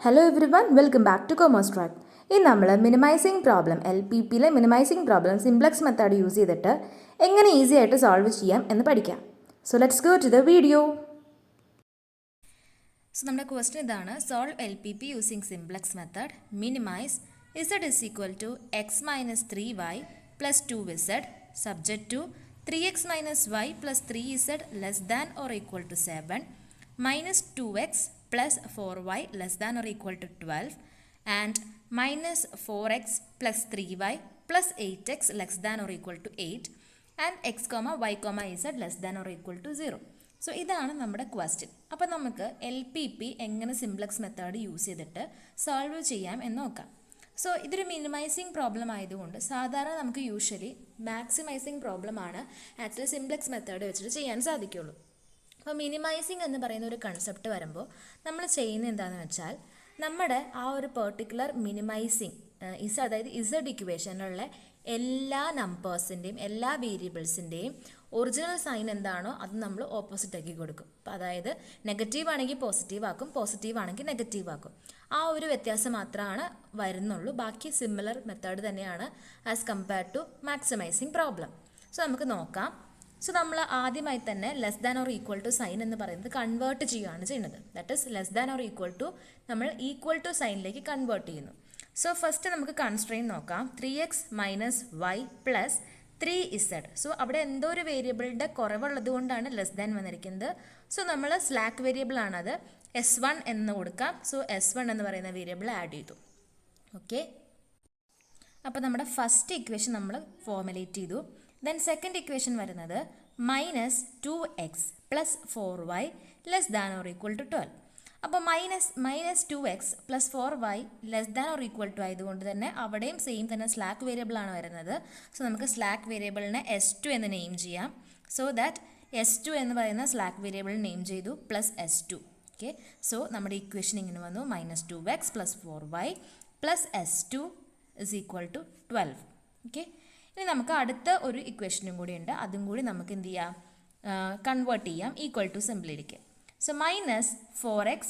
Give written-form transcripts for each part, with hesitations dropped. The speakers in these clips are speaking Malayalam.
Hello everyone welcome back to commerce track. ഇന്ന് നമ്മൾ മിനിമൈസിങ് പ്രോബ്ലം LPPയിലെ minimizing problem simplex method use ചെയ്തിട്ട് എങ്ങനെ ഈസി ആയിട്ട് സോൾവ് ചെയ്യാം എന്ന് പഠിക്കാം. So let's go to the video. So നമ്മുടെ ക്വസ്റ്റ്യൻ ഇതാണ്: solve LPP using simplex method. Minimize z is equal to x minus 3y plus 2z subject to 3x minus y plus 3z less than or equal to 7 minus 2x plus 4y less than or equal to 12 and minus 4x plus 3y plus 8x less than or equal to 8 and x, y, z less than or equal to 0. So ഇതാണ് നമ്മുടെ ക്വസ്റ്റ്യൻ. അപ്പോൾ നമുക്ക് LPP എങ്ങനെ സിംപ്ലക്സ് മെത്തേഡ് യൂസ് ചെയ്തിട്ട് സോൾവ് ചെയ്യാം എന്ന് നോക്കാം. സോ ഇതൊരു മിനിമൈസിങ് പ്രോബ്ലം ആയതുകൊണ്ട് സാധാരണ നമുക്ക് യൂഷ്വലി മാക്സിമൈസിങ് പ്രോബ്ലമാണ് ആക്ച്വലി സിംപ്ലക്സ് മെത്തേഡ് വെച്ചിട്ട് ചെയ്യാൻ സാധിക്കുള്ളൂ. അപ്പോൾ മിനിമൈസിങ് എന്ന് പറയുന്ന ഒരു കൺസെപ്റ്റ് വരുമ്പോൾ നമ്മൾ ചെയ്യുന്നത് എന്താണെന്ന് വെച്ചാൽ നമ്മുടെ ആ ഒരു പെർട്ടിക്കുലർ മിനിമൈസിങ് അതായത് ഇസഡ് ഇക്വേഷനിലുള്ള എല്ലാ നമ്പേഴ്സിൻ്റെയും എല്ലാ വേരിയബിൾസിൻ്റെയും ഒറിജിനൽ സൈൻ എന്താണോ അത് നമ്മൾ ഓപ്പോസിറ്റ് ആക്കി കൊടുക്കും. അപ്പോൾ അതായത് നെഗറ്റീവ് ആണെങ്കിൽ പോസിറ്റീവ് ആക്കും, പോസിറ്റീവ് ആണെങ്കിൽ നെഗറ്റീവ് ആക്കും. ആ ഒരു വ്യത്യാസം മാത്രമാണ് വരുന്നുള്ളൂ. ബാക്കി സിമിലർ മെത്തേഡ് തന്നെയാണ് as compared to maximising problem. So നമുക്ക് നോക്കാം. സോ നമ്മൾ ആദ്യമായി തന്നെ less than or equal to sign എന്ന് പറയുന്നത് കൺവേർട്ട് ചെയ്യുകയാണ് ചെയ്യുന്നത്. That is less than or equal to നമ്മൾ ഈക്വൽ ടു സൈനിലേക്ക് കൺവേർട്ട് ചെയ്യുന്നു. സോ ഫസ്റ്റ് നമുക്ക് കൺസ്ട്രെയിൻ നോക്കാം. 3x minus Y plus 3z. So അവിടെ എന്തോ ഒരു വേരിയബിളിൻ്റെ കുറവുള്ളത് കൊണ്ടാണ് ലെസ് ദാൻ വന്നിരിക്കുന്നത്. സോ നമ്മൾ സ്ലാക്ക് വേരിയബിൾ ആണത്, S1 എന്ന് കൊടുക്കാം. സോ S1 എന്ന് പറയുന്ന വേരിയബിൾ ആഡ് ചെയ്തു. ഓക്കെ, അപ്പോൾ നമ്മുടെ ഫസ്റ്റ് ഇക്വേഷൻ നമ്മൾ ഫോർമുലേറ്റ് ചെയ്തു. ദെൻ സെക്കൻഡ് ഇക്വേഷൻ വരുന്നത് minus 2x plus 4y less than or equal to 12. അപ്പോൾ minus 2x plus 4y less than or equal to ആയതുകൊണ്ട് തന്നെ അവിടെയും സെയിം തന്നെ സ്ലാക്ക് വേരിയബിൾ ആണ് വരുന്നത്. സോ നമുക്ക് സ്ലാക്ക് വേരിയബിളിനെ S2 എന്ന് നെയിം ചെയ്യാം. സോ ദാറ്റ് S2 എന്ന് പറയുന്ന സ്ലാക്ക് വേരിയബിൾ നെയിം ചെയ്തു പ്ലസ് S2. ഓക്കെ, സോ നമ്മുടെ ഇക്വേഷൻ ഇങ്ങനെ വന്നു: minus 2x plus 4y plus S2 is equal to 12. Okay, ഇനി നമുക്ക് അടുത്ത ഒരു ഇക്വേഷനും കൂടി ഉണ്ട്. അതും കൂടി നമുക്ക് എന്ത് ചെയ്യാം, കൺവേർട്ട് ചെയ്യാം ഈക്വൽ ടു സിംപ്ലിലേക്ക്. So minus 4x,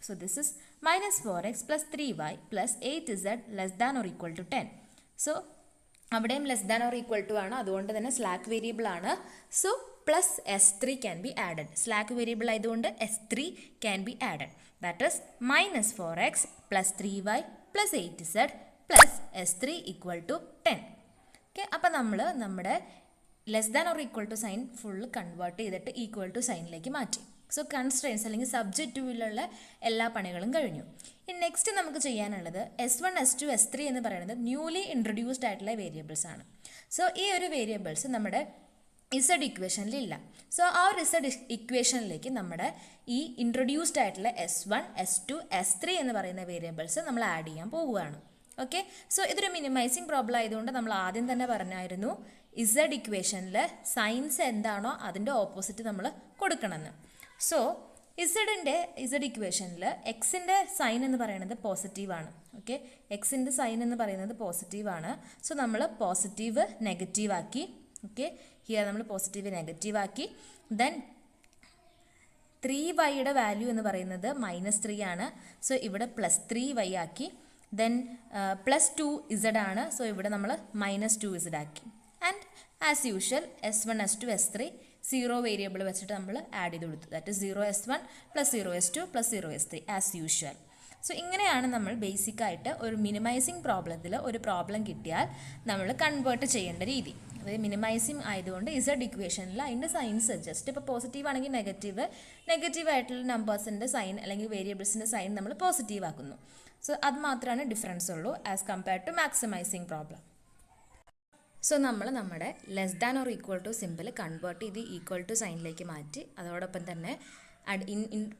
so this is minus 4x plus 3y plus 8z less than or equal to 10. So അവിടെയും less than or equal to ആണ്, അതുകൊണ്ട് തന്നെ സ്ലാക്ക് വേരിയബിൾ ആണ്. So plus S3 can be added. Slack variable ആയതുകൊണ്ട് S3 can be added. That is minus 4x plus 3y plus 8z plus S3 equal to 10. Okay, അപ്പോൾ നമ്മൾ നമ്മുടെ less than or equal to sign full convert ചെയ്തിട്ട് ഈക്വൽ ടു സൈനിലേക്ക് മാറ്റി. സോ കൺസ്ട്രെയിൻസ് അല്ലെങ്കിൽ സബ്ജക്റ്റ് ടൂവിലുള്ള എല്ലാ പണികളും കഴിഞ്ഞു. ഇനി നെക്സ്റ്റ് നമുക്ക് ചെയ്യാനുള്ളത് S1, S2, S3 എന്ന് പറയുന്നത് ന്യൂലി ഇൻട്രൊഡ്യൂസ്ഡ് ആയിട്ടുള്ള വേരിയബിൾസ് ആണ്. സോ ഈ ഒരു വേരിയബിൾസ് നമ്മുടെ ഇസഡ് ഇക്വേഷനിലില്ല. സോ ആ ഒരു ഇസഡ് ഇക്വേഷനിലേക്ക് നമ്മുടെ ഈ ഇൻട്രൊഡ്യൂസ്ഡ് ആയിട്ടുള്ള S1, S2, S3 എന്ന് പറയുന്ന വേരിയബിൾസ് നമ്മൾ ആഡ് ചെയ്യാൻ പോവുകയാണ്. ഓക്കെ, സോ ഇതൊരു മിനിമൈസിങ് പ്രോബ്ലം ആയതുകൊണ്ട് നമ്മൾ ആദ്യം തന്നെ പറഞ്ഞായിരുന്നു ഇസഡ് ഇക്വേഷനിൽ സൈൻസ് എന്താണോ അതിൻ്റെ ഓപ്പോസിറ്റ് നമ്മൾ കൊടുക്കണമെന്ന്. സോ ഇസഡ് ഇക്വേഷനിൽ എക്സിൻ്റെ സൈൻ എന്ന് പറയുന്നത് പോസിറ്റീവാണ്. ഓക്കെ, എക്സിൻ്റെ സൈൻ എന്ന് പറയുന്നത് പോസിറ്റീവാണ്. സോ നമ്മൾ പോസിറ്റീവ് നെഗറ്റീവ് ആക്കി. ഓക്കെ, ഹിയർ നമ്മൾ പോസിറ്റീവ് നെഗറ്റീവ് ആക്കി. ദെൻ 3y വാല്യൂ എന്ന് പറയുന്നത് -3 ആണ്. സോ ഇവിടെ പ്ലസ് 3y ആക്കി. ദെൻ പ്ലസ് 2z ആണ്. സോ ഇവിടെ നമ്മൾ -2z ആക്കി. And as usual S1, S2, S3 0 variable വെച്ചിട്ട് നമ്മൾ ആഡ് ചെയ്ത് കൊടുത്തു. That is 0s1 plus 0s2 plus 0s3 as usual. So ഇങ്ങനെയാണ് നമ്മൾ ബേസിക്കായിട്ട് ഒരു മിനിമൈസിങ് പ്രോബ്ലത്തിൽ ഒരു പ്രോബ്ലം കിട്ടിയാൽ നമ്മൾ കൺവേർട്ട് ചെയ്യേണ്ട രീതി. അതായത് മിനിമൈസിങ് ആയതുകൊണ്ട് ഇസഡ് ഇക്വേഷനിൽ അതിൻ്റെ സൈൻസ് ജസ്റ്റ് ഇപ്പോൾ പോസിറ്റീവ് ആണെങ്കിൽ നെഗറ്റീവ് ആയിട്ടുള്ള നമ്പേഴ്സിൻ്റെ സൈൻ അല്ലെങ്കിൽ വേരിയബിൾസിൻ്റെ സൈൻ നമ്മൾ പോസിറ്റീവ് ആക്കുന്നു. സോ അത് മാത്രമാണ് ഡിഫറൻസ് ഉള്ളൂ as compared to maximising problem. So നമ്മൾ നമ്മുടെ less than or equal to symbol convert ചെയ്ത് ഈക്വൽ ടു സൈനിലേക്ക് മാറ്റി. അതോടൊപ്പം തന്നെ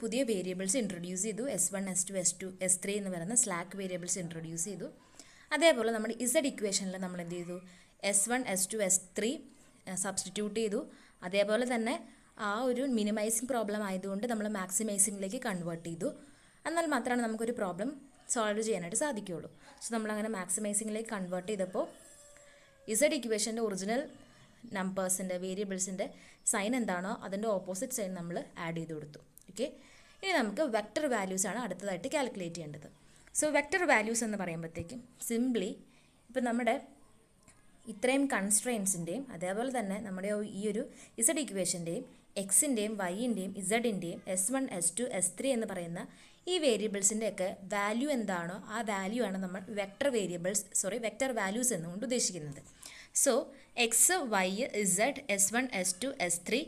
പുതിയ വേരിയബിൾസ് ഇൻട്രൊഡ്യൂസ് ചെയ്തു. S1, S2, S2, S3 എന്ന് പറയുന്ന സ്ലാക്ക് വേരിയബിൾസ് ഇൻട്രൊഡ്യൂസ് ചെയ്തു. അതേപോലെ നമ്മുടെ ഇസഡ് ഇക്വേഷനിൽ നമ്മൾ എന്ത് ചെയ്തു, S1, S2, S3 സബ്സ്റ്റിറ്റ്യൂട്ട് ചെയ്തു. അതേപോലെ തന്നെ ആ ഒരു മിനിമൈസിങ് പ്രോബ്ലം ആയതുകൊണ്ട് നമ്മൾ മാക്സിമൈസിങ്ങിലേക്ക് കൺവേർട്ട് ചെയ്തു. എന്നാൽ മാത്രമാണ് നമുക്കൊരു പ്രോബ്ലം സോൾവ് ചെയ്യാനായിട്ട് സാധിക്കുകയുള്ളൂ. സോ നമ്മളങ്ങനെ മാക്സിമൈസിങ്ങിലേക്ക് കൺവേർട്ട് ചെയ്തപ്പോൾ ഇസഡ് ഇക്വേഷൻ്റെ ഒറിജിനൽ നമ്പേഴ്സിൻ്റെ വേരിയബിൾസിൻ്റെ സൈൻ എന്താണോ അതിൻ്റെ ഓപ്പോസിറ്റ് സൈൻ നമ്മൾ ആഡ് ചെയ്ത് കൊടുത്തു. ഓക്കെ, ഇനി നമുക്ക് വെക്റ്റർ വാല്യൂസ് ആണ് അടുത്തതായിട്ട് കാൽക്കുലേറ്റ് ചെയ്യേണ്ടത്. സോ വെക്റ്റർ വാല്യൂസ് എന്ന് പറയുമ്പോഴത്തേക്കും സിംപ്ലി ഇപ്പം നമ്മുടെ ഇത്രയും കൺസ്ട്രെയിൻസിൻ്റെയും അതേപോലെ തന്നെ നമ്മുടെ ഈ ഒരു ഇസഡ് ഇക്വേഷൻ്റെയും എക്സിൻ്റെയും വൈൻ്റെയും ഇസഡിൻ്റെയും S1 S2 S3 എന്ന് പറയുന്ന ഈ വേരിയബിൾസിൻ്റെയൊക്കെ വാല്യൂ എന്താണോ ആ വാല്യൂ ആണ് നമ്മൾ വെക്റ്റർ വാല്യൂസ് എന്നുകൊണ്ട് ഉദ്ദേശിക്കുന്നത്. So X Y Z S1 S2 S3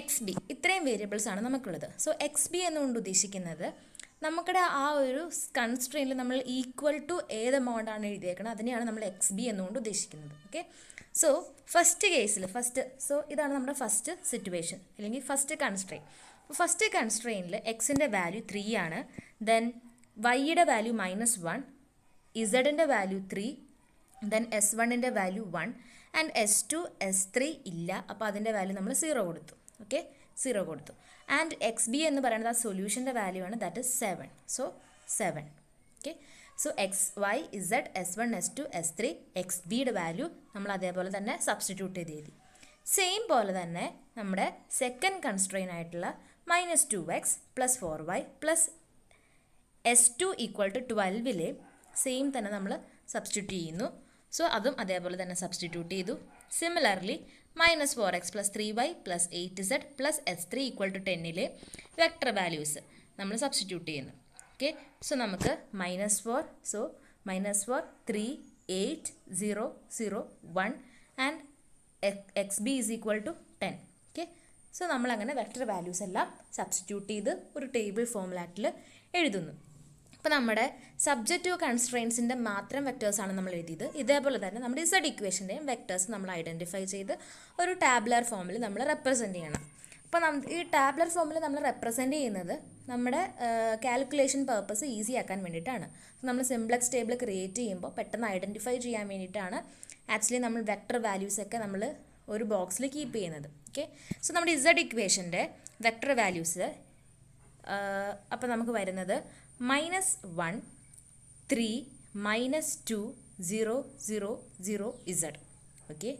XB ഇത്രയും വേരിയബിൾസ് ആണ് നമുക്കുള്ളത്. സോ XB എന്നുകൊണ്ട് ഉദ്ദേശിക്കുന്നത് നമുക്കിടെ ആ ഒരു കൺസ്ട്രെയിനിൽ നമ്മൾ ഈക്വൽ ടു ഏത് എമൗണ്ട് ആണ് എഴുതിയേക്കുന്നത് അതിനെയാണ് നമ്മൾ XB എന്നുകൊണ്ട് ഉദ്ദേശിക്കുന്നത്. ഓക്കെ, സോ ഫസ്റ്റ് കേസിൽ സോ ഇതാണ് നമ്മുടെ ഫസ്റ്റ് സിറ്റുവേഷൻ അല്ലെങ്കിൽ ഫസ്റ്റ് കൺസ്ട്രെയിൻ. ഫസ്റ്റ് കൺസ്ട്രെയിനിൽ എക്സിൻ്റെ വാല്യൂ 3 ആണ്, ദെൻ വൈയുടെ വാല്യൂ -1, ഇസഡിൻ്റെ വാല്യൂ 3, ദെൻ S1ൻ്റെ വാല്യൂ 1 ആൻഡ് S2 S3 ഇല്ല, അപ്പോൾ അതിൻ്റെ വാല്യൂ നമ്മൾ 0 കൊടുത്തു. ഓക്കെ, 0 കൊടുത്തു. ആൻഡ് XB എന്ന് പറയുന്നത് ആ സൊല്യൂഷൻ്റെ വാല്യൂ ആണ്, that is 7. So 7. Okay, so XY Z S1 S2 S3 XBയുടെ വാല്യൂ നമ്മൾ അതേപോലെ തന്നെ സബ്സ്റ്റിറ്റ്യൂട്ട് ചെയ്ത് എഴുതി. സെയിം പോലെ തന്നെ നമ്മുടെ സെക്കൻഡ് കൺസ്ട്രെയിൻ ആയിട്ടുള്ള -2x + 4y + S2 = 12 സെയിം തന്നെ നമ്മൾ സബ്സ്റ്റിറ്റ്യൂട്ട് ചെയ്യുന്നു. സോ അതും അതേപോലെ തന്നെ സബ്സ്റ്റിറ്റ്യൂട്ട് ചെയ്തു. Similarly -4x + 3y + 8z + S3 = 10 vector values നമ്മൾ സബ്സ്റ്റിറ്റ്യൂട്ട് ചെയ്യുന്നു. ഓക്കെ, സോ നമുക്ക് -4, so -4 3 8 0 0 1 and XB = 10. Okay, so നമ്മളങ്ങനെ വെക്റ്റർ വാല്യൂസ് എല്ലാം സബ്സ്റ്റിറ്റ്യൂട്ട് ചെയ്ത് ഒരു ടേബിൾ ഫോർമാറ്റിൽ എഴുതുന്നു. അപ്പോൾ നമ്മുടെ സബ്ജക്റ്റീവ് കൺസ്ട്രെയിൻസിൻ്റെ മാത്രം വെക്റ്റേഴ്സാണ് നമ്മൾ എഴുതിയത്. ഇതേപോലെ തന്നെ നമ്മുടെ ഇസഡ് ഇക്വേഷൻ്റെയും വെക്റ്റേഴ്സ് നമ്മൾ ഐഡൻറ്റിഫൈ ചെയ്ത് ഒരു ടാബ്ലർ ഫോമിൽ നമ്മൾ റെപ്രസെൻറ്റ് ചെയ്യണം. അപ്പോൾ ഈ ടാബ്ലർ ഫോമിൽ നമ്മൾ റെപ്രസെൻറ്റ് ചെയ്യുന്നത് നമ്മുടെ കാൽക്കുലേഷൻ പർപ്പസ് ഈസി ആക്കാൻ വേണ്ടിയിട്ടാണ്. നമ്മൾ സിംപ്ലക്സ് ടേബിൾ ക്രിയേറ്റ് ചെയ്യുമ്പോൾ പെട്ടെന്ന് ഐഡൻറ്റിഫൈ ചെയ്യാൻ വേണ്ടിയിട്ടാണ് ആക്ച്വലി നമ്മൾ വെക്റ്റർ വാല്യൂസൊക്കെ നമ്മൾ ഒരു ബോക്സിൽ കീപ്പ് ചെയ്യുന്നത്. ഓക്കെ, സോ നമ്മുടെ ഇസഡ് ഇക്വേഷൻ്റെ വെക്റ്റർ വാല്യൂസ് അപ്പോൾ നമുക്ക് വരുന്നത് -1 3 -2 0 0 0 Z. ഓക്കെ,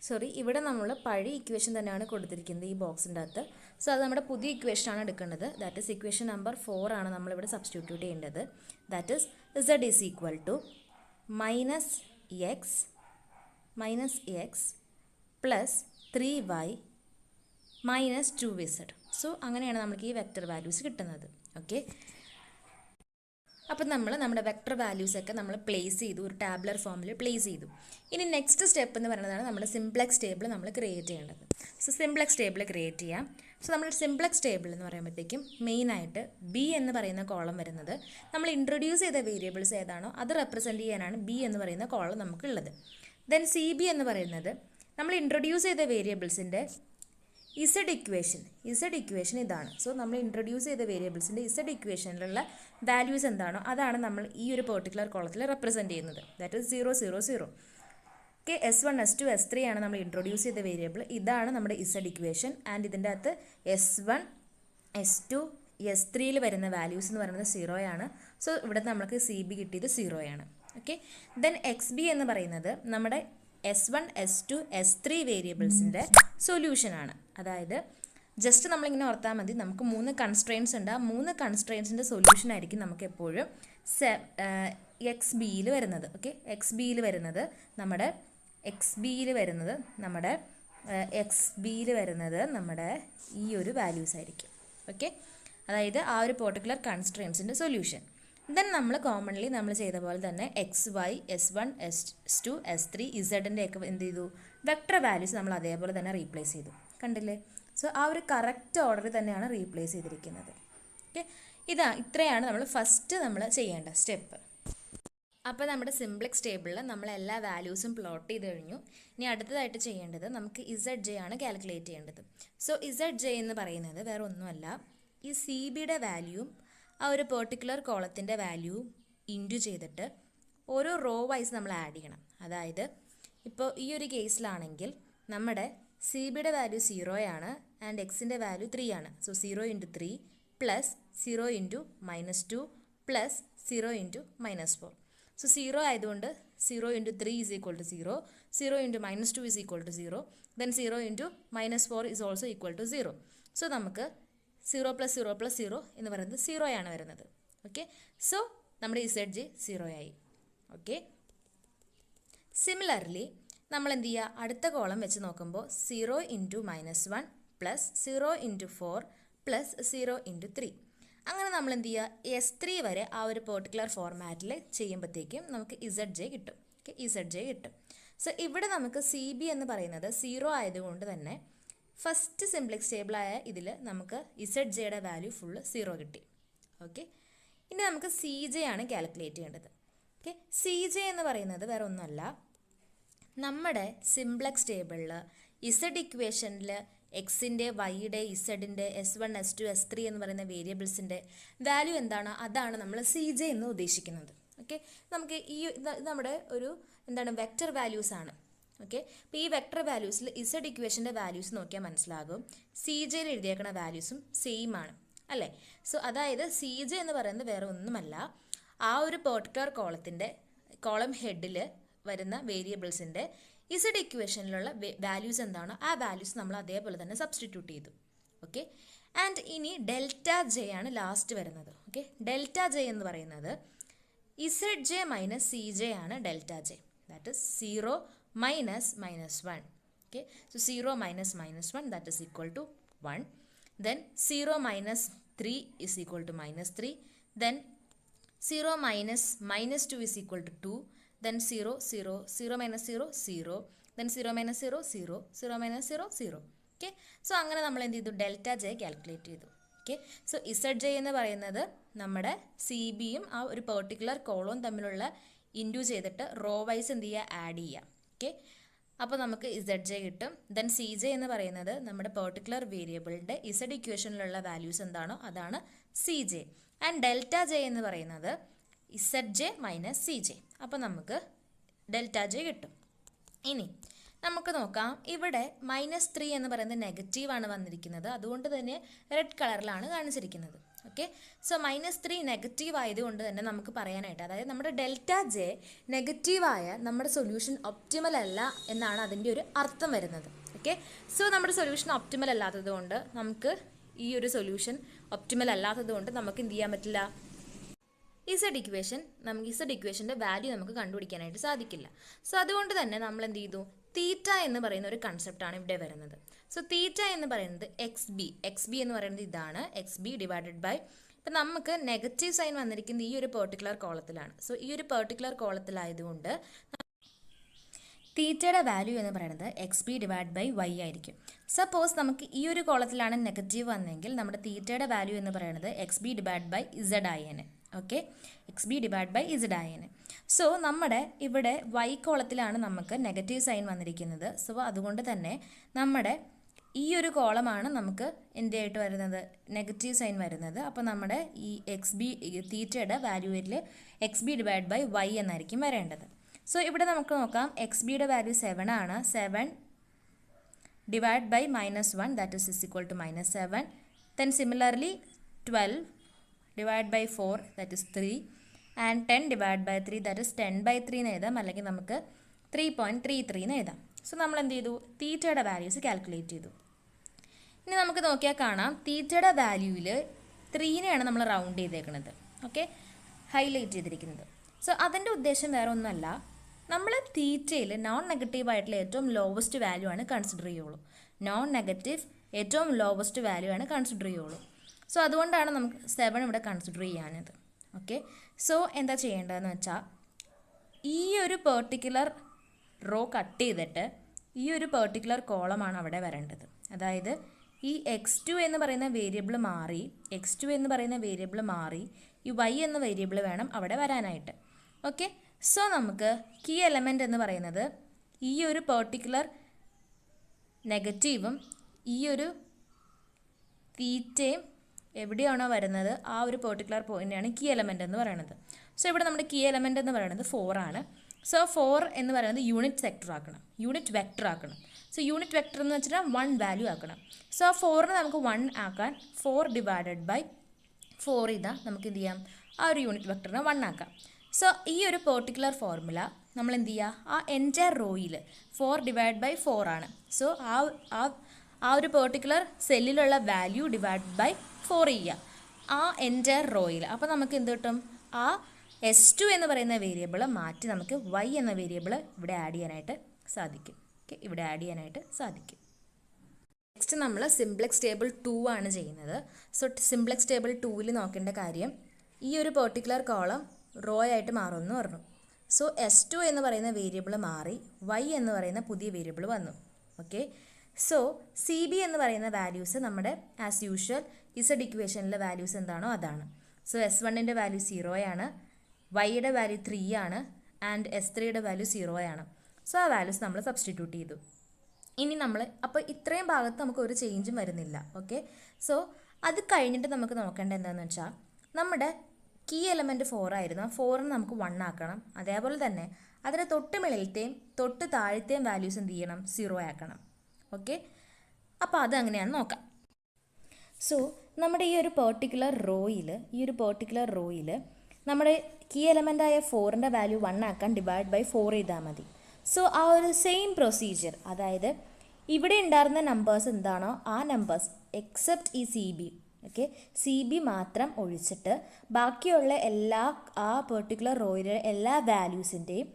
സോറി, ഇവിടെ നമ്മൾ പഴയ ഇക്വേഷൻ തന്നെയാണ് കൊടുത്തിരിക്കുന്നത് ഈ ബോക്സിൻ്റെ അകത്ത്. സോ അത് നമ്മുടെ പുതിയ ഇക്വേഷനാണ് എടുക്കേണ്ടത്. ദാറ്റ് ഈസ് ഇക്വേഷൻ നമ്പർ 4 ആണ് നമ്മളിവിടെ സബ്സ്റ്റിറ്റ്യൂട്ട് ചെയ്യേണ്ടത്. That is Z = -x + 3y - 2z. So അങ്ങനെയാണ് നമുക്ക് ഈ വെക്റ്റർ വാല്യൂസ് കിട്ടുന്നത്. ഓക്കെ, അപ്പം നമ്മൾ നമ്മുടെ വെക്റ്റർ വാല്യൂസൊക്കെ നമ്മൾ പ്ലേസ് ചെയ്തു, ഒരു ടാബ്ലർ ഫോമിൽ പ്ലേസ് ചെയ്തു. ഇനി നെക്സ്റ്റ് സ്റ്റെപ്പ് എന്ന് പറയുന്നതാണ് നമ്മുടെ സിംപ്ലക്സ് ടേബിൾ നമ്മൾ ക്രിയേറ്റ് ചെയ്യേണ്ടത്. സോ സിംപ്ലക്സ് ടേബിൾ ക്രിയേറ്റ് ചെയ്യാം. സോ നമ്മൾ സിംപ്ലക്സ് ടേബിൾ എന്ന് പറയുമ്പോഴത്തേക്കും മെയിനായിട്ട് B എന്ന് പറയുന്ന കോളം വരുന്നത് നമ്മൾ ഇൻട്രൊഡ്യൂസ് ചെയ്ത വേരിയബിൾസ് ഏതാണോ അത് റെപ്രസെൻറ്റ് ചെയ്യാനാണ് B എന്ന് പറയുന്ന കോളം നമുക്കുള്ളത്. ദെൻ CB എന്ന് പറയുന്നത് നമ്മൾ ഇൻട്രൊഡ്യൂസ് ചെയ്ത വേരിയബിൾസിൻ്റെ ഇസഡ് ഇക്വേഷൻ ഇതാണ്. സോ നമ്മൾ ഇൻട്രൊഡ്യൂസ് ചെയ്ത വേരിയബിൾസിൻ്റെ ഇസഡ് ഇക്വേഷനിലുള്ള വാല്യൂസ് എന്താണോ അതാണ് നമ്മൾ ഈ ഒരു പെർട്ടിക്കുലർ കോളത്തിൽ റെപ്രസെൻറ്റ് ചെയ്യുന്നത്. That is 0 0 0. Okay, S1 S2 S3 ആണ് നമ്മൾ ഇൻട്രൊഡ്യൂസ് ചെയ്ത വേരിയബിൾ. ഇതാണ് നമ്മുടെ ഇസഡ് ഇക്വേഷൻ. ആൻഡ് ഇതിൻ്റെ അകത്ത് S1 S2 S3 വരുന്ന വാല്യൂസ് എന്ന് പറയുന്നത് 0 ആണ്. സോ ഇവിടെ നമുക്ക് CB കിട്ടിയത് 0 ആണ്. ഓക്കെ, ദെൻ XB എന്ന് പറയുന്നത് നമ്മുടെ S1 S2 S3 വേരിയബിൾസിൻ്റെ സൊല്യൂഷനാണ്. അതായത് ജസ്റ്റ് നമ്മളിങ്ങനെ ഓർത്താൽ മതി, നമുക്ക് 3 കൺസ്ട്രെയിൻസ് ഉണ്ട്. ആ 3 കൺസ്ട്രെയിൻസിൻ്റെ സൊല്യൂഷൻ ആയിരിക്കും നമുക്ക് എപ്പോഴും XBയിൽ വരുന്നത്. ഓക്കെ, XBയിൽ വരുന്നത് നമ്മുടെ ഈ ഒരു വാല്യൂസ് ആയിരിക്കും. ഓക്കെ, അതായത് ആ ഒരു പെർട്ടിക്കുലർ കൺസ്ട്രെയിൻസിൻ്റെ സൊല്യൂഷൻ. ദെൻ നമ്മൾ കോമൺലി നമ്മൾ ചെയ്ത പോലെ തന്നെ XY S1 S2 S3 ഇസഡിൻ്റെ ഒക്കെ എന്ത് ചെയ്തു, വെക്റ്റർ വാല്യൂസ് നമ്മൾ അതേപോലെ തന്നെ റീപ്ലേസ് ചെയ്തു. കണ്ടില്ലേ? സോ ആ ഒരു കറക്റ്റ് ഓർഡറിൽ തന്നെയാണ് റീപ്ലേസ് ചെയ്തിരിക്കുന്നത്. ഓക്കെ, ഇത്രയാണ് നമ്മൾ ഫസ്റ്റ് നമ്മൾ ചെയ്യേണ്ട സ്റ്റെപ്പ്. അപ്പോൾ നമ്മുടെ സിംപ്ലക്സ് ടേബിളിൽ നമ്മൾ എല്ലാ വാല്യൂസും പ്ലോട്ട് ചെയ്ത് കഴിഞ്ഞു. ഇനി അടുത്തതായിട്ട് ചെയ്യേണ്ടത് നമുക്ക് ZJ ആണ് കാൽക്കുലേറ്റ് ചെയ്യേണ്ടത്. സോ ZJ എന്ന് പറയുന്നത് വേറെ ഒന്നുമല്ല, ഈ CBയുടെ വാല്യൂവും ആ ഒരു പെർട്ടിക്കുലർ കോളത്തിൻ്റെ വാല്യൂ ഇൻറ്റു ചെയ്തിട്ട് ഓരോ റോ വൈസ് നമ്മൾ ആഡ് ചെയ്യണം. അതായത് ഇപ്പോൾ ഈ ഒരു കേസിലാണെങ്കിൽ നമ്മുടെ CBയുടെ വാല്യൂ 0 ആണ് ആൻഡ് എക്സിൻ്റെ വാല്യൂ 3 ആണ്. സോ 0 × 3 + 0 × -2 + 0 × -4. സോ 0 ആയതുകൊണ്ട് 0 × 3 = 0, 0 × -2 = 0, then 0 × -4 is also equal to 0. So നമുക്ക് 0 + 0 + 0 എന്ന് പറയുന്നത് 0 ആണ് വരുന്നത്. ഓക്കെ, സോ നമ്മുടെ ZJ 0 ആയി. ഓക്കെ, സിമിലർലി നമ്മൾ എന്ത് ചെയ്യുക, അടുത്ത കോളം വെച്ച് നോക്കുമ്പോൾ 0 × -1 + 0 × 4 + 0 × 3. അങ്ങനെ നമ്മൾ എന്ത് ചെയ്യുക, S3 വരെ ആ ഒരു പെർട്ടിക്കുലർ ഫോർമാറ്റിൽ ചെയ്യുമ്പോഴത്തേക്കും നമുക്ക് ZJ കിട്ടും. ഓക്കെ, ZJ കിട്ടും. സോ ഇവിടെ നമുക്ക് CB എന്ന് പറയുന്നത് 0 ആയതുകൊണ്ട് തന്നെ ഫസ്റ്റ് സിംപ്ലക്സ് ടേബിളായ ഇതിൽ നമുക്ക് ZJയുടെ വാല്യൂ ഫുള്ള് 0 കിട്ടി. ഓക്കെ, ഇനി നമുക്ക് CJ ആണ് കാൽക്കുലേറ്റ് ചെയ്യേണ്ടത്. ഓക്കെ, CJ എന്ന് പറയുന്നത് വേറെ ഒന്നുമല്ല, നമ്മുടെ സിംപ്ലക്സ് ടേബിളിൽ Z ഇക്വേഷനിൽ എക്സിൻ്റെ, വൈയുടെ, ഇസഡിൻ്റെ, S1, S2, S3 എന്ന് പറയുന്ന വേരിയബിൾസിൻ്റെ വാല്യൂ എന്താണ്, അതാണ് നമ്മൾ CJ എന്ന് ഉദ്ദേശിക്കുന്നത്. ഓക്കെ, നമുക്ക് ഇത് നമ്മുടെ ഒരു എന്താണ് വെക്റ്റർ വാല്യൂസ് ആണ്. ഓക്കെ, അപ്പോൾ ഈ വെക്റ്റർ വാല്യൂസിൽ Z ഇക്വേഷൻ്റെ വാല്യൂസ് നോക്കിയാൽ മനസ്സിലാകും CJയിൽ എഴുതിയേക്കുന്ന വാല്യൂസും സെയിം ആണ് അല്ലേ. സോ അതായത് CJ എന്ന് പറയുന്നത് വേറെ ഒന്നുമല്ല, ആ ഒരു പെർട്ടിക്കുലർ കോളം ഹെഡിൽ വരുന്ന വേരിയബിൾസിൻ്റെ Z ഇക്വേഷനിലുള്ള വാല്യൂസ് എന്താണോ ആ വാല്യൂസ് നമ്മൾ അതേപോലെ തന്നെ സബ്സ്റ്റിറ്റ്യൂട്ട് ചെയ്തു. ഓക്കെ, ആൻഡ് ഇനി ∆J ആണ് ലാസ്റ്റ് വരുന്നത്. ഓക്കെ, ∆J എന്ന് പറയുന്നത് ZJ - CJ ആണ് ∆J. That is 0 - -1. Okay, so 0 - -1 that is equal to 1. Then 0 - 3 is equal to -3. Then 0 - -2 is equal to 2. Then 0, 0, 0 - 0, 0. Then 0 - 0, 0, 0 - 0, 0. Okay, so അങ്ങനെ നമ്മൾ എന്ത് ചെയ്തു, ∆J കാൽക്കുലേറ്റ് ചെയ്തു. ഓക്കെ, സോ ZJ എന്ന് പറയുന്നത് നമ്മുടെ CBയും ആ ഒരു പെർട്ടിക്കുലർ കോളവും തമ്മിലുള്ള ഇൻഡ്യൂ ചെയ്തിട്ട് റോ വൈസ് എന്ത് ചെയ്യുക, ആഡ് ചെയ്യുക. ഓക്കെ, അപ്പോൾ നമുക്ക് ZJ കിട്ടും. ദെൻ CJ എന്ന് പറയുന്നത് നമ്മുടെ പെർട്ടിക്കുലർ വേരിയബിളിൻ്റെ Z ഇക്വേഷനിലുള്ള വാല്യൂസ് എന്താണോ അതാണ് CJ. ആൻഡ് ∆J എന്ന് പറയുന്നത് ZJ - CJ. അപ്പോൾ നമുക്ക് ∆J കിട്ടും. ഇനി നമുക്ക് നോക്കാം, ഇവിടെ -3 എന്ന് പറയുന്നത് നെഗറ്റീവാണ് വന്നിരിക്കുന്നത്, അതുകൊണ്ട് തന്നെ റെഡ് കളറിലാണ് കാണിച്ചിരിക്കുന്നത്. ഓക്കെ, സോ -3 നെഗറ്റീവ് ആയതുകൊണ്ട് തന്നെ നമുക്ക് പറയാനായിട്ട്, അതായത് നമ്മുടെ ∆J നെഗറ്റീവായ നമ്മുടെ സൊല്യൂഷൻ ഒപ്റ്റിമൽ അല്ല എന്നാണ് അതിൻ്റെ ഒരു അർത്ഥം വരുന്നത്. ഓക്കെ, സോ നമ്മുടെ സൊല്യൂഷൻ ഒപ്റ്റിമൽ അല്ലാത്തത് കൊണ്ട് നമുക്ക് ഈ ഒരു സൊല്യൂഷൻ ഒപ്റ്റിമൽ അല്ലാത്തത് കൊണ്ട് നമുക്ക് എന്ത് ചെയ്യാൻ പറ്റില്ല, Z ഇക്വേഷൻ്റെ വാല്യൂ നമുക്ക് കണ്ടുപിടിക്കാനായിട്ട് സാധിക്കില്ല. സോ അതുകൊണ്ട് തന്നെ നമ്മൾ എന്ത് ചെയ്തു, തീറ്റ എന്ന് പറയുന്ന ഒരു കൺസെപ്റ്റാണ് ഇവിടെ വരുന്നത്. സോ തീറ്റ എന്ന് പറയുന്നത് XB എന്ന് പറയുന്നത് ഇതാണ്, XB ഡിവൈഡഡ് ബൈ, ഇപ്പം നമുക്ക് നെഗറ്റീവ് സൈൻ വന്നിരിക്കുന്നത് ഈ ഒരു പെർട്ടിക്കുലർ കോളത്തിലാണ്. സോ ഈ ഒരു പെർട്ടിക്കുലർ കോളത്തിലായതുകൊണ്ട് തീറ്റയുടെ വാല്യൂ എന്ന് പറയുന്നത് XB ഡിവൈഡ് ബൈ Y ആയിരിക്കും. സപ്പോസ് നമുക്ക് ഈ ഒരു കോളത്തിലാണ് നെഗറ്റീവ് വന്നെങ്കിൽ നമ്മുടെ തീറ്റയുടെ വാല്യൂ എന്ന് പറയുന്നത് XB ഡിവൈഡ് ബൈ Z ആയേനെ. Okay, XB divide by Z ആയേനെ. സോ നമ്മുടെ ഇവിടെ Y കോളത്തിലാണ് നമുക്ക് നെഗറ്റീവ് സൈൻ വന്നിരിക്കുന്നത്. സോ അതുകൊണ്ട് തന്നെ നമ്മുടെ ഈ ഒരു കോളമാണ് നമുക്ക് എന്തായിട്ട് വരുന്നത്, നെഗറ്റീവ് സൈൻ വരുന്നത്. അപ്പോൾ നമ്മുടെ ഈ തീറ്റയുടെ വാല്യൂവിൽ XB ഡിവൈഡ് ബൈ Y എന്നായിരിക്കും വരേണ്ടത്. സോ ഇവിടെ നമുക്ക് നോക്കാം, XBയുടെ വാല്യൂ 7 ആണ്. 7 divide by -1 that is equal to -7. Then similarly 12 divide by 4 that is 3. And 10 divide by 3 that is 10/3 എന്ന് എഴുതാം, അല്ലെങ്കിൽ നമുക്ക് 3.33 എന്ന് എഴുതാം. സോ നമ്മൾ എന്ത് ചെയ്തു, തീറ്റയുടെ വാല്യൂസ് കാൽക്കുലേറ്റ് ചെയ്തു. ഇനി നമുക്ക് നോക്കിയാൽ കാണാം, തീറ്റയുടെ വാല്യൂവിൽ 3നെയാണ് നമ്മൾ റൗണ്ട് ചെയ്തേക്കുന്നത്. ഓക്കെ, ഹൈലൈറ്റ് ചെയ്തിരിക്കുന്നത്. സോ അതിൻ്റെ ഉദ്ദേശം വേറെ ഒന്നുമല്ല, നമ്മൾ തീറ്റയിൽ നോൺ നെഗറ്റീവ് ആയിട്ടുള്ള ഏറ്റവും ലോവസ്റ്റ് വാല്യൂ ആണ് കൺസിഡർ ചെയ്യുള്ളൂ. നോൺ നെഗറ്റീവ് ഏറ്റവും ലോവസ്റ്റ് വാല്യൂ ആണ് കൺസിഡർ ചെയ്യുള്ളൂ. സോ അതുകൊണ്ടാണ് നമുക്ക് 7 ഇവിടെ കൺസിഡർ ചെയ്യാനത്. ഓക്കെ, സോ എന്താ ചെയ്യേണ്ടതെന്ന് വെച്ചാൽ, ഈ ഒരു പെർട്ടിക്കുലർ റോ കട്ട് ചെയ്തിട്ട് ഈ ഒരു പെർട്ടിക്കുലർ കോളമാണ് അവിടെ വരേണ്ടത്. അതായത് ഈ x2 എന്ന് പറയുന്ന വേരിയബിൾ മാറി, ഈ y എന്ന വേരിയബിൾ വേണം അവിടെ വരാനായിട്ട്. ഓക്കെ, സോ നമുക്ക് കീ എലമെൻ്റ് എന്ന് പറയുന്നത് ഈ ഒരു പെർട്ടിക്കുലർ നെഗറ്റീവും ഈ ഒരു തീറ്റയും എവിടെയാണോ വരുന്നത് ആ ഒരു പെർട്ടിക്കുലർ പോയിൻ്റാണ് കീ എലമെൻ്റ് എന്ന് പറയുന്നത്. സോ ഇവിടെ നമ്മുടെ കീ എലമെൻ്റ് എന്ന് പറയുന്നത് 4 ആണ്. സോ 4 എന്ന് പറയുന്നത് യൂണിറ്റ് വെക്റ്റർ ആക്കണം. സോ യൂണിറ്റ് വെക്റ്റർ എന്ന് വെച്ചിട്ട് 1 വാല്യൂ ആക്കണം. സോ 4നെ നമുക്ക് 1 ആക്കാൻ 4 ഡിവൈഡഡ് ബൈ 4 ഇതാ നമുക്ക് എന്ത് ചെയ്യാം, ആ ഒരു യൂണിറ്റ് വെക്റ്ററിനെ 1 ആക്കാം. സോ ഈ ഒരു പെർട്ടിക്കുലർ ഫോർമുല നമ്മൾ എന്ത് ചെയ്യുക, ആ എൻറ്റയർ റോയിൽ 4 ഡിവൈഡ് ബൈ 4 ആണ്. സോ ആ ഒരു പെർട്ടിക്കുലർ സെല്ലിലുള്ള വാല്യൂ ഡിവൈഡ് ബൈ 4 ചെയ്യുക ആ എൻ്റയർ റോയിൽ. അപ്പോൾ നമുക്ക് എന്ത് കിട്ടും? ആ S2 എന്ന് പറയുന്ന വേരിയബിൾ മാറ്റി നമുക്ക് y എന്ന വേരിയബിൾ ഇവിടെ ആഡ് ചെയ്യാനായിട്ട് സാധിക്കും. ഓക്കെ, ഇവിടെ ആഡ് ചെയ്യാനായിട്ട് സാധിക്കും. നെക്സ്റ്റ് നമ്മൾ സിംപ്ലക്സ് ടേബിൾ 2 ആണ് ചെയ്യുന്നത്. സോ സിംപ്ലക്സ് ടേബിൾ 2ൽ നോക്കേണ്ട കാര്യം ഈ ഒരു പെർട്ടിക്കുലർ കോളം റോ ആയിട്ട് മാറുമെന്ന് പറഞ്ഞു. സോ S2 എന്ന് പറയുന്ന വേരിയബിൾ മാറി y എന്ന് പറയുന്ന പുതിയ വേരിയബിൾ വന്നു. ഓക്കെ, സോ CB എന്ന് പറയുന്ന വാല്യൂസ് നമ്മുടെ ആസ് യൂഷ്വൽ Z ഇക്വേഷനിലെ വാല്യൂസ് എന്താണോ അതാണ്. സോ S1ൻ്റെ വാല്യൂ 0 ആണ്, വൈയുടെ വാല്യൂ 3 ആണ് ആൻഡ് S3യുടെ വാല്യൂ 0 ആണ്. സോ ആ വാല്യൂസ് നമ്മൾ സബ്സ്റ്റിറ്റ്യൂട്ട് ചെയ്തു. ഇനി നമ്മൾ അപ്പോൾ ഇത്രയും ഭാഗത്ത് നമുക്ക് ഒരു ചേഞ്ചും വരുന്നില്ല. ഓക്കെ, സോ അത് കഴിഞ്ഞിട്ട് നമുക്ക് നോക്കേണ്ടത് എന്താണെന്ന് വെച്ചാൽ നമ്മുടെ കീ എലമെൻറ്റ് 4 ആയിരുന്നു. ആ 4ന് നമുക്ക് 1 ആക്കണം. അതേപോലെ തന്നെ അതിൻ്റെ തൊട്ട് മുകളിലത്തെയും തൊട്ട് താഴത്തെയും വാല്യൂസ് എന്ത് ചെയ്യണം? 0 ആക്കണം. ഓക്കെ, അപ്പോൾ അത് അങ്ങനെയാണ് നോക്കാം. സോ നമ്മുടെ ഈ ഒരു പെർട്ടിക്കുലർ റോയിൽ നമ്മുടെ കീ എലമെൻ്റായ 4ൻ്റെ വാല്യൂ 1 ആക്കാൻ ഡിവൈഡ് ബൈ 4 ചെയ്താൽ മതി. സോ ആ ഒരു സെയിം പ്രൊസീജിയർ, അതായത് ഇവിടെ ഉണ്ടായിരുന്ന നമ്പേഴ്സ് എന്താണോ ആ നമ്പേഴ്സ് എക്സെപ്റ്റ് ഈ CB, ഓക്കെ, CB മാത്രം ഒഴിച്ചിട്ട് ബാക്കിയുള്ള എല്ലാ ആ പെർട്ടിക്കുലർ റോയിലെ എല്ലാ വാല്യൂസിൻ്റെയും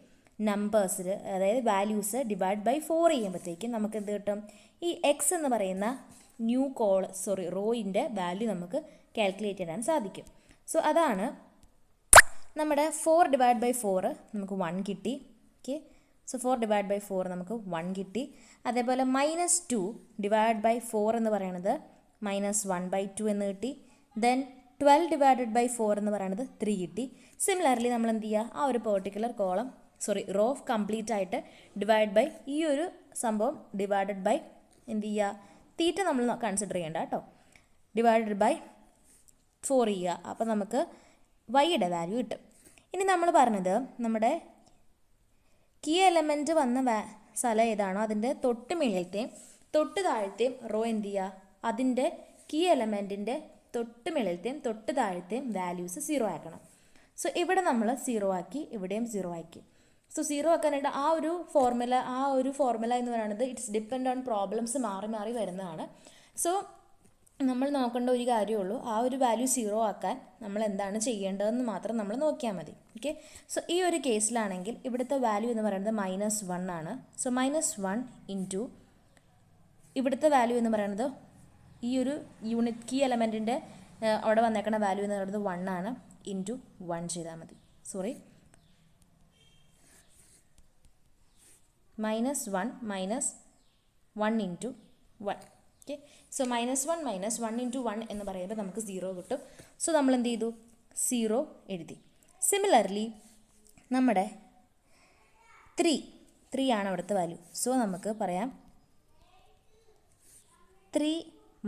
നമ്പേഴ്സിൽ, അതായത് വാല്യൂസ് ഡിവൈഡ് ബൈ 4 ചെയ്യുമ്പോഴത്തേക്കും നമുക്ക് എന്ത് കിട്ടും? ഈ എക്സ് എന്ന് പറയുന്ന റോയിൻ്റെ വാല്യൂ നമുക്ക് കാൽക്കുലേറ്റ് ചെയ്യാൻ സാധിക്കും. സോ അതാണ് നമ്മുടെ 4 ഡിവൈഡ് ബൈ 4 നമുക്ക് 1 കിട്ടി. ഓക്കെ, സോ 4 ഡിവൈഡ് ബൈ 4 നമുക്ക് 1 കിട്ടി. അതേപോലെ -2 ഡിവൈഡ് ബൈ 4 എന്ന് പറയുന്നത് -1/2 എന്ന് കിട്ടി. ദെൻ 12 ഡിവൈഡഡ് ബൈ 4 എന്ന് പറയുന്നത് 3 കിട്ടി. സിമിലർലി നമ്മൾ എന്ത് ചെയ്യുക? ആ ഒരു പെർട്ടിക്കുലർ റോ കംപ്ലീറ്റ് ആയിട്ട് ഡിവൈഡ് ബൈ ഈ ഒരു സംഭവം ഡിവൈഡഡ് ബൈ എന്ത് ചെയ്യുക? തീറ്റ നമ്മൾ കൺസിഡർ ചെയ്യേണ്ട കേട്ടോ. ഡിവൈഡഡ് ബൈ 4 ചെയ്യുക. അപ്പോൾ നമുക്ക് വൈയുടെ വാല്യൂ കിട്ടും. ഇനി നമ്മൾ പറഞ്ഞത് നമ്മുടെ കീ എലമെൻറ്റ് വന്ന സ്ഥലം ഏതാണോ അതിൻ്റെ തൊട്ട് മുകളിലത്തെയും തൊട്ട് താഴത്തെയും റോ എന്ത് ചെയ്യുക? അതിൻ്റെ കീ എലമെൻറ്റിൻ്റെ തൊട്ട് മുകളിലത്തെയും തൊട്ട് താഴത്തെയും വാല്യൂസ് 0 ആക്കണം. സോ ഇവിടെ നമ്മൾ 0 ആക്കി, ഇവിടെയും 0 ആക്കി. സോ 0 ആക്കാനായിട്ട് ആ ഒരു ഫോർമുല എന്ന് പറയുന്നത് ഇറ്റ്സ് ഡിപ്പെൻഡ് ഓൺ പ്രോബ്ലംസ് മാറി മാറി വരുന്നതാണ്. സോ നമ്മൾ നോക്കേണ്ട ഒരു കാര്യമുള്ളൂ, ആ ഒരു വാല്യൂ 0 ആക്കാൻ നമ്മൾ എന്താണ് ചെയ്യേണ്ടതെന്ന് മാത്രം നമ്മൾ നോക്കിയാൽ മതി. ഓക്കെ, സോ ഈ ഒരു കേസിലാണെങ്കിൽ ഇവിടുത്തെ വാല്യൂ എന്ന് പറയുന്നത് -1 ആണ്. സോ -1 ഇൻറ്റു ഇവിടുത്തെ വാല്യൂ എന്ന് പറയുന്നത് ഈ ഒരു യൂണിറ്റ് കീ എലമെൻറ്റിൻ്റെ അവിടെ വന്നേക്കുന്ന വാല്യൂ എന്ന് പറയുന്നത് 1 ആണ്. ഇൻറ്റു 1 ചെയ്താൽ മതി. -1 -1 ഇൻറ്റു 1. ഓക്കെ, സോ -1 ഇൻറ്റു 1 എന്ന് പറയുമ്പോൾ നമുക്ക് 0 കിട്ടും. സോ നമ്മൾ എന്ത് ചെയ്തു? 0 എഴുതി. സിമിലർലി നമ്മുടെ 3 ആണ് അവിടുത്തെ വാല്യൂ. സോ നമുക്ക് പറയാം 3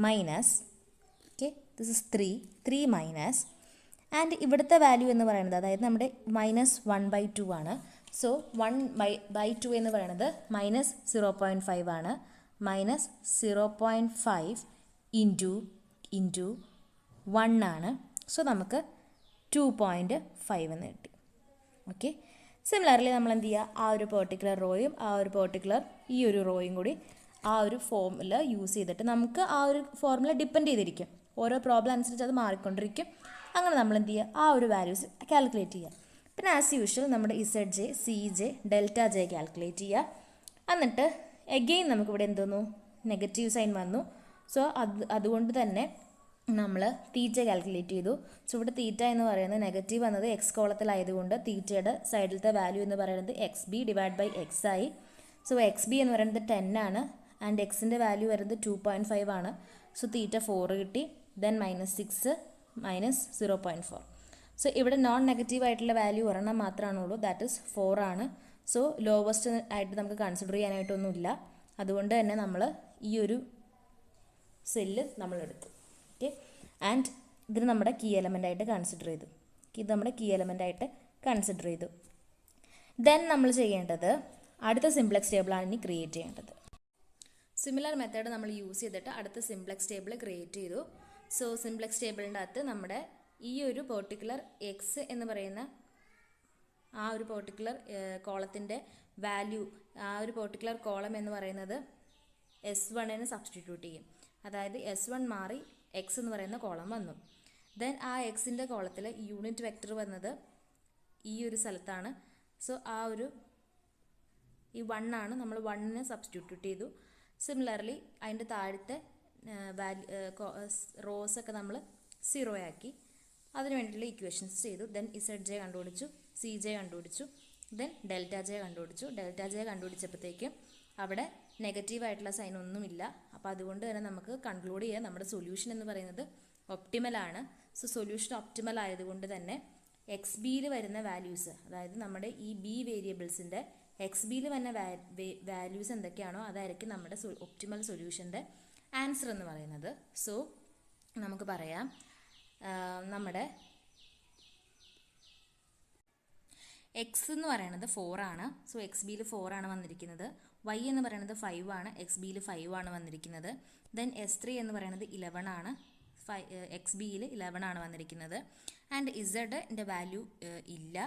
minus, okay, this is 3 minus and ഇവിടുത്തെ വാല്യൂ എന്ന് പറയുന്നത് അതായത് നമ്മുടെ -1/2 ആണ്. സോ 1/2 എന്ന് പറയുന്നത് -0.5 ആണ്. -0.5 ഇൻറ്റു 1 ആണ്. സോ നമുക്ക് 2.5 എന്ന് കിട്ടി. ഓക്കെ, സിമിലർലി നമ്മൾ എന്ത് ചെയ്യുക? ആ ഒരു പെർട്ടിക്കുലർ റോയും ആ ഒരു പെർട്ടിക്കുലർ ഈ ഒരു റോയും കൂടി ആ ഒരു ഫോർമുല യൂസ് ചെയ്തിട്ട് നമുക്ക് ആ ഒരു ഫോർമുല ഡിപ്പെൻഡ് ചെയ്തിരിക്കും. ഓരോ പ്രോബ്ലം അനുസരിച്ച് അത് മാറിക്കൊണ്ടിരിക്കും. അങ്ങനെ നമ്മൾ എന്ത് ചെയ്യുക? ആ ഒരു വാല്യൂസ് കാൽക്കുലേറ്റ് ചെയ്യുക. പിന്നെ ആസ് യൂഷ്വൽ നമ്മുടെ ZJ, CJ, ΔJ കാൽക്കുലേറ്റ് ചെയ്യുക. എന്നിട്ട് എഗെയിൻ നമുക്കിവിടെ എന്തോന്നു? നെഗറ്റീവ് സൈൻ വന്നു. സോ അതുകൊണ്ട് തന്നെ നമ്മൾ തീറ്റ കാൽക്കുലേറ്റ് ചെയ്തു. സോ ഇവിടെ തീറ്റ എന്ന് പറയുന്നത് നെഗറ്റീവ് വന്നത് X കോളത്തിലായതുകൊണ്ട് തീറ്റയുടെ സൈഡിലത്തെ വാല്യൂ എന്ന് പറയുന്നത് XB ഡിവൈഡ് ബൈ X ആയി. സോ XB എന്ന് പറയുന്നത് 10 ആണ് ആൻഡ് എക്സിൻ്റെ വാല്യൂ വരുന്നത് 2.5 ആണ്. സോ തീറ്റ 4 കിട്ടി. ദെൻ -6 -0.4. സോ ഇവിടെ നോൺ നെഗറ്റീവ് ആയിട്ടുള്ള വാല്യൂ ഒരെണ്ണം മാത്രമാണുള്ളൂ, ദാറ്റ് ഈസ് 4 ആണ്. സോ ലോവസ്റ്റ് ആയിട്ട് നമുക്ക് കൺസിഡർ ചെയ്യാനായിട്ടൊന്നുമില്ല. അതുകൊണ്ട് തന്നെ നമ്മൾ ഈ ഒരു സെല്ല് നമ്മളെടുത്തു. ഓക്കെ, ആൻഡ് ഇതിന് നമ്മുടെ കീ എലമെൻ്റായിട്ട് കൺസിഡർ ചെയ്തു. ഇത് നമ്മുടെ കീ എലമെൻ്റായിട്ട് കൺസിഡർ ചെയ്തു. ദെൻ നമ്മൾ ചെയ്യേണ്ടത് അടുത്ത സിംപ്ലക്സ് ടേബിളാണ് ഇനി ക്രിയേറ്റ് ചെയ്യേണ്ടത്. സിമിലർ മെത്തേഡ് നമ്മൾ യൂസ് ചെയ്തിട്ട് അടുത്ത സിംപ്ലക്സ് ടേബിൾ ക്രിയേറ്റ് ചെയ്തു. സോ സിംപ്ലക്സ് ടേബിളിൻ്റെ അകത്ത് നമ്മുടെ ഈ ഒരു പെർട്ടിക്കുലർ എക്സ് എന്ന് പറയുന്ന ആ ഒരു പെർട്ടിക്കുലർ കോളത്തിൻ്റെ വാല്യൂ, ആ ഒരു പെർട്ടിക്കുലർ കോളം എന്ന് പറയുന്നത് S1 സബ്സ്റ്റിറ്റ്യൂട്ട് ചെയ്യും. അതായത് S1 മാറി എക്സ് എന്ന് പറയുന്ന കോളം വന്നു. ദെൻ ആ എക്സിൻ്റെ കോളത്തിൽ യൂണിറ്റ് വെക്റ്റർ വന്നത് ഈ ഒരു സ്ഥലത്താണ്. സോ ഈ 1 ആണ്, നമ്മൾ 1 സബ്സ്റ്റിറ്റ്യൂട്ട് ചെയ്തു. സിമിലർലി അതിൻ്റെ താഴത്തെ റോസൊക്കെ നമ്മൾ 0 ആക്കി. അതിന് വേണ്ടിയിട്ടുള്ള ഇക്വേഷൻസ് ചെയ്തു. ദെൻ ZJ കണ്ടുപിടിച്ചു, CJ കണ്ടുപിടിച്ചു, ദെൻ ΔJ കണ്ടുപിടിച്ചു. ΔJ കണ്ടുപിടിച്ചപ്പോഴത്തേക്കും അവിടെ നെഗറ്റീവായിട്ടുള്ള സൈൻ ഒന്നുമില്ല. അപ്പോൾ അതുകൊണ്ട് തന്നെ നമുക്ക് കൺക്ലൂഡ് ചെയ്യാം നമ്മുടെ സൊല്യൂഷൻ എന്ന് പറയുന്നത് ഒപ്റ്റിമലാണ്. സോ സൊല്യൂഷൻ ഒപ്റ്റിമൽ ആയതുകൊണ്ട് തന്നെ എക്സ് ബിയിൽ വരുന്ന വാല്യൂസ്, അതായത് നമ്മുടെ ഈ ബി വേരിയബിൾസിൻ്റെ എക്സ് ബിയിൽ വരുന്ന വാല്യൂസ് എന്തൊക്കെയാണോ അതായിരിക്കും നമ്മുടെ ഒപ്റ്റിമൽ സൊല്യൂഷൻ്റെ ആൻസർ എന്ന് പറയുന്നത്. സോ നമുക്ക് പറയാം നമ്മുടെ എക്സ് എന്ന് പറയുന്നത് 4 ആണ്. സോ എക്സ് ബിയിൽ 4 ആണ് വന്നിരിക്കുന്നത്. വൈ എന്ന് പറയുന്നത് 5 ആണ്, എക്സ് ബിയിൽ 5 ആണ് വന്നിരിക്കുന്നത്. ദെൻ S3 എന്ന് പറയുന്നത് 11 ആണ്, എക്സ് ബിയിൽ 11 ആണ് വന്നിരിക്കുന്നത്. ആൻഡ് ഇസഡിൻ്റെ വാല്യൂ ഇല്ല.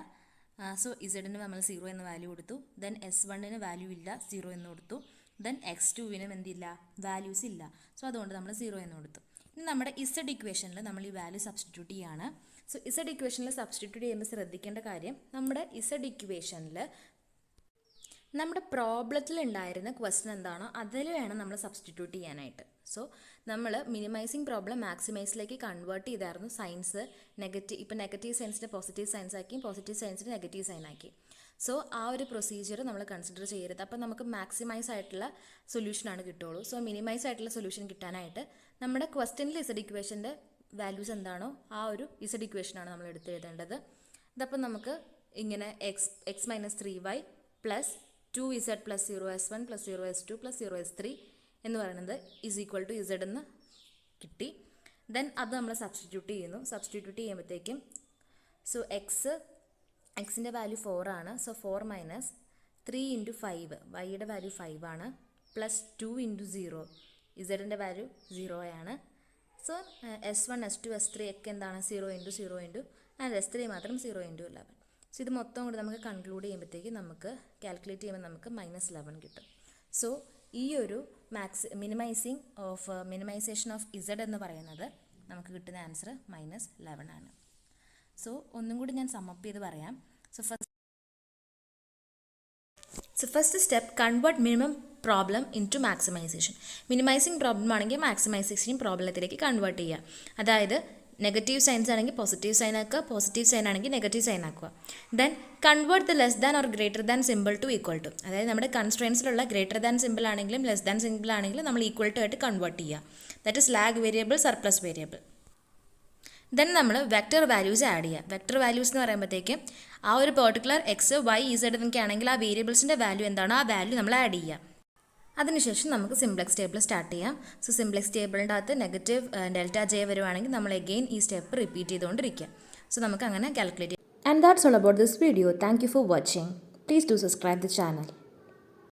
സോ ഇസഡിന് നമ്മൾ 0 എന്ന് വാല്യൂ കൊടുത്തു. ദെൻ S1 വാല്യൂ ഇല്ല, 0 എന്ന് കൊടുത്തു. ദെൻ X2 എന്തില്ല, വാല്യൂസ് ഇല്ല. സോ അതുകൊണ്ട് നമ്മൾ 0 എന്ന് കൊടുത്തു. ഇനി നമ്മുടെ ഇസഡ് ഇക്വേഷനിൽ നമ്മൾ ഈ വാല്യൂ സബ്സ്റ്റിറ്റ്യൂട്ട് ചെയ്യുകയാണ്. സോ ഇസഡ് ഇക്വേഷനിൽ സബ്സ്റ്റിറ്റ്യൂട്ട് ചെയ്യുമ്പോൾ ശ്രദ്ധിക്കേണ്ട കാര്യം, നമ്മുടെ ഇസഡ് ഇക്വേഷനിൽ നമ്മുടെ പ്രോബ്ലത്തിൽ ഉണ്ടായിരുന്ന ക്വസ്റ്റൻ എന്താണോ അതിൽ വേണം നമ്മൾ സബ്സ്റ്റിറ്റ്യൂട്ട് ചെയ്യാനായിട്ട്. സോ നമ്മൾ മിനിമൈസിങ് പ്രോബ്ലം മാക്സിമൈസിലേക്ക് കൺവേർട്ട് ചെയ്തായിരുന്നു. സൈൻസ് ഇപ്പോൾ നെഗറ്റീവ് സൈൻസിൻ്റെ പോസിറ്റീവ് സൈൻസ് ആക്കി, പോസിറ്റീവ് സൈൻസിന് നെഗറ്റീവ് സൈൻ ആക്കി. സോ ആ ഒരു പ്രൊസീജിയർ നമ്മൾ കൺസിഡർ ചെയ്യരുത്. അപ്പോൾ നമുക്ക് മാക്സിമൈസ് ആയിട്ടുള്ള സൊല്യൂഷനാണ് കിട്ടുള്ളൂ. സോ മിനിമൈസ് ആയിട്ടുള്ള സൊല്യൂഷൻ കിട്ടാനായിട്ട് നമ്മുടെ ക്വസ്റ്റനിൽ ഇസഡ് ഇക്വേഷൻ്റെ വാല്യൂസ് എന്താണോ ആ ഒരു ഇസഡ് ഇക്വേഷനാണ് നമ്മൾ എടുത്ത് എഴുതേണ്ടത്. ഇതപ്പം നമുക്ക് ഇങ്ങനെ X minus 3y plus 2z plus 0s1 plus 0s2 plus 0s3 എന്ന് പറയുന്നത് ഈസ് ഈക്വൽ ടു ഇസഡ് എന്ന് കിട്ടി. ദെൻ അത് നമ്മൾ സബ്സ്റ്റിറ്റ്യൂട്ട് ചെയ്യുന്നു. സബ്സ്റ്റിറ്റ്യൂട്ട് ചെയ്യുമ്പോഴത്തേക്കും സോ എക്സിൻ്റെ വാല്യൂ 4 ആണ്. സോ 4 മൈനസ് 3 ഇൻറ്റു 5, വൈയുടെ വാല്യൂ 5 ആണ്, പ്ലസ് 2 ഇൻറ്റു 0, ഇസഡിൻ്റെ വാല്യൂ 0 ആണ്. സോ S1, S2, S3 ഒക്കെ എന്താണ് 0 ഇൻറ്റു 0 ഇൻറ്റു ആൻഡ് S3 മാത്രം 0 ഇൻറ്റു 11. സോ ഇത് മൊത്തം കൂടി നമുക്ക് കൺക്ലൂഡ് ചെയ്യുമ്പോഴത്തേക്ക് നമുക്ക് കാൽക്കുലേറ്റ് ചെയ്യുമ്പോൾ നമുക്ക് -11 കിട്ടും. സോ ഈ ഒരു മിനിമൈസേഷൻ ഓഫ് ഇസഡ് എന്ന് പറയുന്നത് നമുക്ക് കിട്ടുന്ന ആൻസർ -11 ആണ്. സോ ഒന്നും കൂടി ഞാൻ സമ്മപ്പ് ചെയ്ത് പറയാം. So first step, convert minimum problem into maximisation. Minimising problem ആണെങ്കിൽ മാക്സിമൈസേഷൻ പ്രോബ്ലത്തിലേക്ക് കൺവേർട്ട് ചെയ്യുക. അതായത് നെഗറ്റീവ് സൈൻസ് ആണെങ്കിൽ പോസിറ്റീവ് സൈൻ ആക്കുക, പോസിറ്റീവ് സൈൻ ആണെങ്കിൽ നെഗറ്റീവ് സൈൻ ആക്കുക. Then convert the less than or greater than symbol to equal to. അതായത് നമ്മുടെ കൺസ്ട്രെയിൻസിലുള്ള ഗ്രേറ്റർ ദാൻ സിമ്പിൾ ആണെങ്കിലും ലെസ് ദാൻ സിമ്പിൾ ആണെങ്കിലും നമ്മൾ ഈക്വൽ ടു ആയിട്ട് കൺവേർട്ട് ചെയ്യുക. That is slack variable, surplus variable. Then നമ്മൾ വെക്റ്റർ വാല്യൂസ് ആഡ് ചെയ്യുക. വെക്റ്റർ വാല്യൂസ് എന്ന് പറയുമ്പോഴത്തേക്കും ആ ഒരു പെർട്ടിക്കുലർ എക്സ് വൈ ഇസഡ് എന്നൊക്കെ ആണെങ്കിൽ ആ വേരിയബിൾസിൻ്റെ വാല്യൂ എന്താണോ ആ വാല്യൂ നമ്മൾ ആഡ് ചെയ്യുക. അതിനുശേഷം നമുക്ക് സിംപ്ലക്സ് ടേബിൾ സ്റ്റാർട്ട് ചെയ്യാം. സോ സിംപ്ലക്സ് ടേബിളിൻ്റെ അകത്ത് നെഗറ്റീവ് ΔJ വരുവാണെങ്കിൽ നമ്മൾ അഗെയിൻ ഈ സ്റ്റെപ്പ് റിപ്പീറ്റ് ചെയ്തുകൊണ്ടിരിക്കുക. സോ നമുക്ക് അങ്ങനെ കാൽക്കുലേറ്റ് ചെയ്യാം. And that's all about this video. Thank you for watching. Please do subscribe the channel.